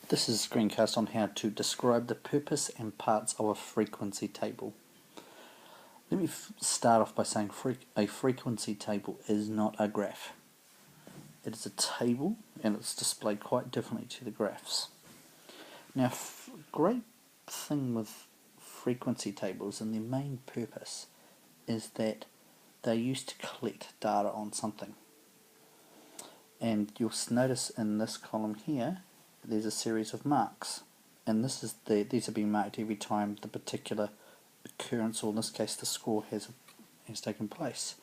This is a screencast on how to describe the purpose and parts of a frequency table. Let me start off by saying a frequency table is not a graph. It is a table and it's displayed quite differently to the graphs. Now, great thing with frequency tables and their main purpose is that they're used to collect data on something. And you'll notice in this column here there's a series of marks, and these are being marked every time the particular occurrence, or in this case the score, has taken place.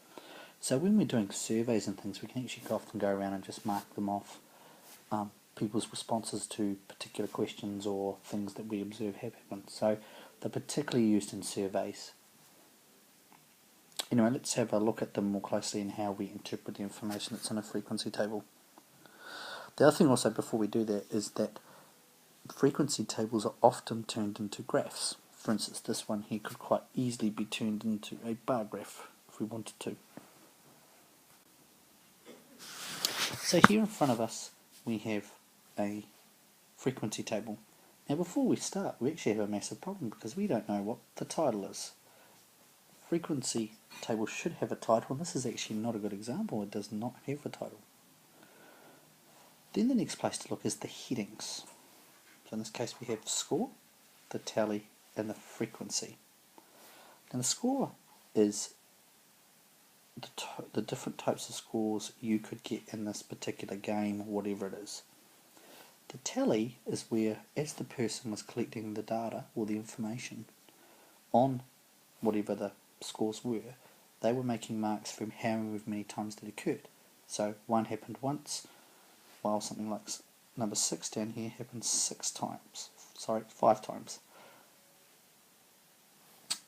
So when we're doing surveys and things, we can actually often go around and just mark them off, people's responses to particular questions or things that we observe have happened. So they're particularly used in surveys. Anyway, let's have a look at them more closely and how we interpret the information that's in a frequency table. The other thing also before we do that is that frequency tables are often turned into graphs. For instance, this one here could quite easily be turned into a bar graph if we wanted to. So here in front of us we have a frequency table. Now before we start, we actually have a massive problem because we don't know what the title is. Frequency table should have a title, and this is actually not a good example. It does not have a title. Then the next place to look is the headings. So in this case we have the score, the tally, and the frequency. And the score is the different types of scores you could get in this particular game, whatever it is. The tally is where, as the person was collecting the data or the information on whatever the scores were, they were making marks from however many times that occurred. So 1 happened once, while something like number 6 down here happens 5 times.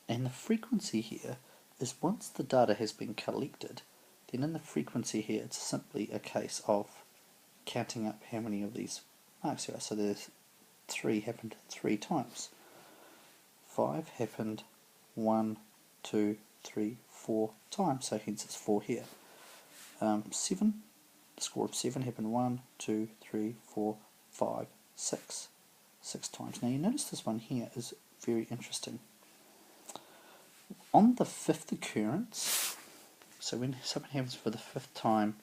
And the frequency here is once the data has been collected, then in the frequency here it's simply a case of counting up how many of these marks there are. So there's 3 happened 3 times. 5 happened 1, 2, 3, 4 times, so hence it's 4 here. 7, the score of 7 happened 1, 2, 3, 4, 5, 6 times. Now you notice this one here is very interesting. On the 5th occurrence, so when something happens for the 5th time,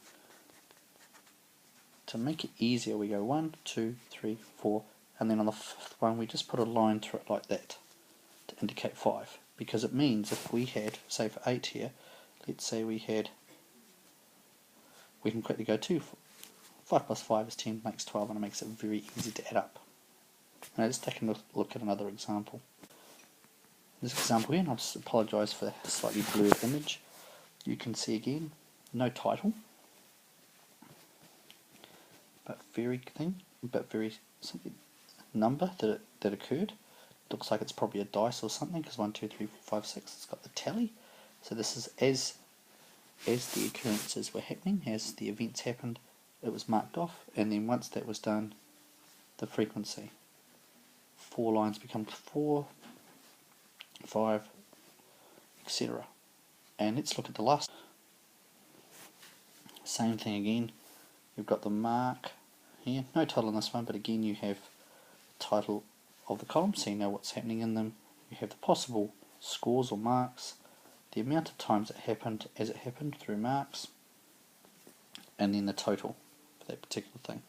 to make it easier we go 1, 2, 3, 4, and then on the 5th one we just put a line through it like that to indicate 5, because it means if we had, say for 8 here, let's say we can quickly go 2, 5 plus 5 is 10, makes 12, and it makes it very easy to add up. Now let's take a look at another example. This example here, and I'll just apologise for the slightly blurred image. You can see again, no title, but very simple number that occurred. Looks like it's probably a dice or something, because 1, 2, 3, 4, 5, 6. It's got the tally. So this is as the occurrences were happening, as the events happened, it was marked off, and then once that was done, the frequency. 4 lines becomes 4, 5, etc. And let's look at the last. Same thing again. You've got the mark here. No title on this one, but again you have the title of the column, so you know what's happening in them. You have the possible scores or marks, the amount of times it happened as it happened through marks, and then the total for that particular thing.